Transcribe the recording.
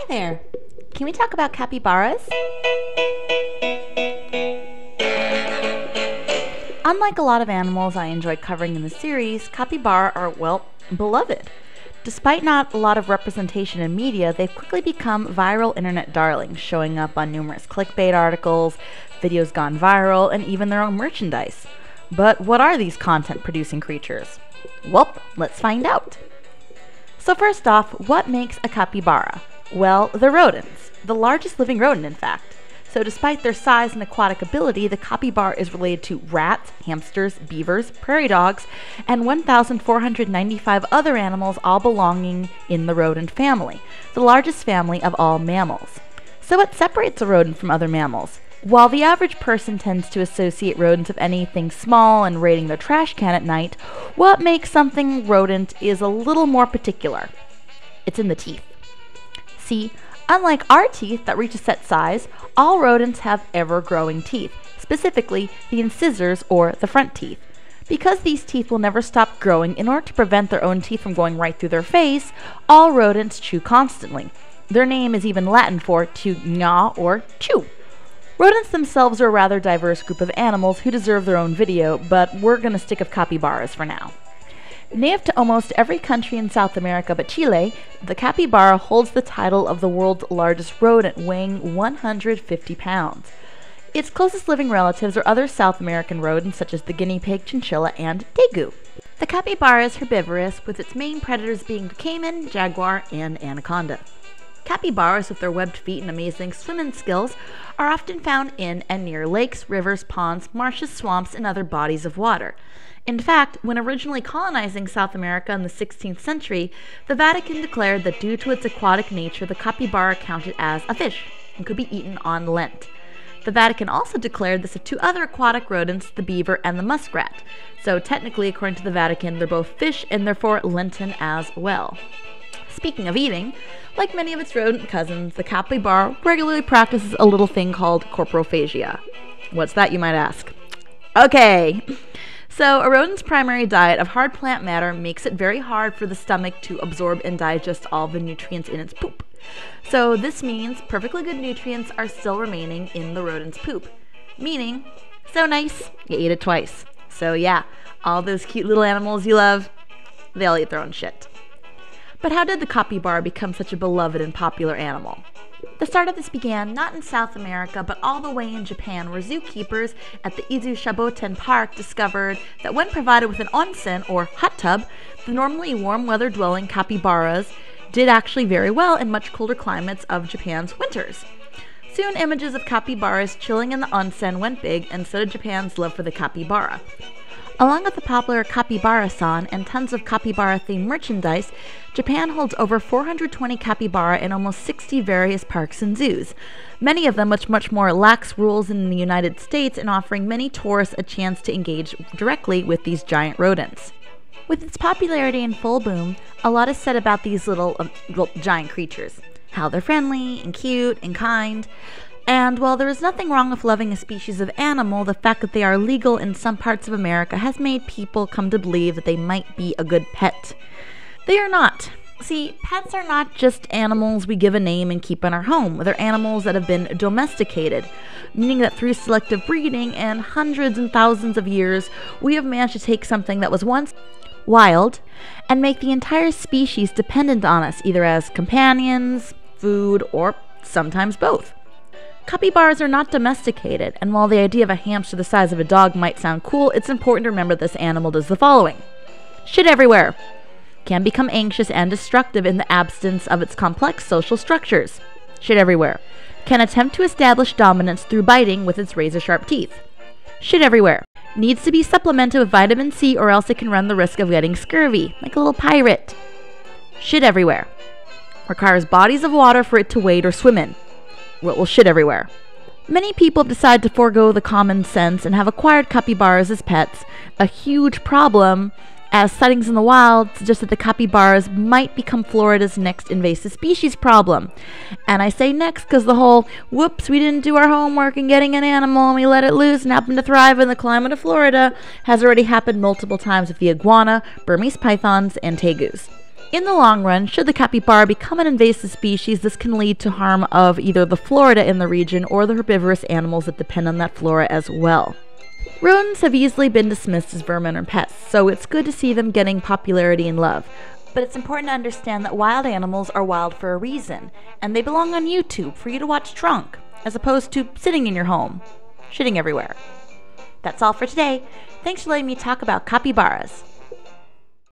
Hi there. Can we talk about capybaras? Unlike a lot of animals I enjoy covering in the series, capybara are, well, beloved. Despite not a lot of representation in media, they've quickly become viral internet darlings, showing up on numerous clickbait articles, videos gone viral, and even their own merchandise. But what are these content-producing creatures? Well, let's find out. So first off, what makes a capybara? Well, they're rodents, the largest living rodent in fact. So despite their size and aquatic ability, the capybara is related to rats, hamsters, beavers, prairie dogs, and 1,495 other animals, all belonging in the rodent family, the largest family of all mammals. So what separates a rodent from other mammals? While the average person tends to associate rodents with anything small and raiding their trash can at night, what makes something rodent is a little more particular. It's in the teeth. See, unlike our teeth that reach a set size, all rodents have ever-growing teeth, specifically the incisors or the front teeth. Because these teeth will never stop growing, in order to prevent their own teeth from going right through their face, all rodents chew constantly. Their name is even Latin for to gnaw or chew. Rodents themselves are a rather diverse group of animals who deserve their own video, but we're going to stick with capybaras for now. Native to almost every country in South America but Chile, the capybara holds the title of the world's largest rodent, weighing 150 pounds. Its closest living relatives are other South American rodents such as the guinea pig, chinchilla, and tegu. The capybara is herbivorous, with its main predators being the caiman, jaguar, and anaconda. Capybaras, with their webbed feet and amazing swimming skills, are often found in and near lakes, rivers, ponds, marshes, swamps, and other bodies of water. In fact, when originally colonizing South America in the 16th century, the Vatican declared that due to its aquatic nature, the capybara counted as a fish and could be eaten on Lent. The Vatican also declared this of two other aquatic rodents, the beaver and the muskrat. So technically, according to the Vatican, they're both fish and therefore Lenten as well. Speaking of eating, like many of its rodent cousins, the capybara regularly practices a little thing called corophagia. What's that, you might ask? Okay. So, a rodent's primary diet of hard plant matter makes it very hard for the stomach to absorb and digest all the nutrients in its poop. So, this means perfectly good nutrients are still remaining in the rodent's poop. Meaning, so nice, you ate it twice. So yeah, all those cute little animals you love, they'll eat their own shit. But how did the capybara become such a beloved and popular animal? The start of this began not in South America, but all the way in Japan, where zookeepers at the Izu Shaboten Park discovered that when provided with an onsen, or hot tub, the normally warm weather dwelling capybaras did actually very well in much colder climates of Japan's winters. Soon images of capybaras chilling in the onsen went big, and so did Japan's love for the capybara. Along with the popular Kapibara-san and tons of capybara-themed merchandise, Japan holds over 420 capybara in almost 60 various parks and zoos, many of them with much more lax rules than in the United States, and offering many tourists a chance to engage directly with these giant rodents. With its popularity in full boom, a lot is said about these little giant creatures, how they're friendly and cute and kind. And while there is nothing wrong with loving a species of animal, the fact that they are legal in some parts of America has made people come to believe that they might be a good pet. They are not. See, pets are not just animals we give a name and keep in our home. They're animals that have been domesticated, meaning that through selective breeding and hundreds and thousands of years, we have managed to take something that was once wild and make the entire species dependent on us, either as companions, food, or sometimes both. Capybaras are not domesticated, and while the idea of a hamster the size of a dog might sound cool, it's important to remember this animal does the following. Shit everywhere. Can become anxious and destructive in the absence of its complex social structures. Shit everywhere. Can attempt to establish dominance through biting with its razor-sharp teeth. Shit everywhere. Needs to be supplemented with vitamin C or else it can run the risk of getting scurvy, like a little pirate. Shit everywhere. Requires bodies of water for it to wade or swim in. Well, shit everywhere. Many people have decided to forego the common sense and have acquired capybaras as pets, a huge problem, as sightings in the wild suggest that the capybaras might become Florida's next invasive species problem. And I say next because the whole, whoops, we didn't do our homework in getting an animal and we let it loose and happened to thrive in the climate of Florida has already happened multiple times with the iguana, Burmese pythons, and tegus. In the long run, should the capybara become an invasive species, this can lead to harm of either the flora in the region or the herbivorous animals that depend on that flora as well. Rodents have easily been dismissed as vermin or pests, so it's good to see them getting popularity and love. But it's important to understand that wild animals are wild for a reason, and they belong on YouTube for you to watch drunk, as opposed to sitting in your home, shitting everywhere. That's all for today. Thanks for letting me talk about capybaras.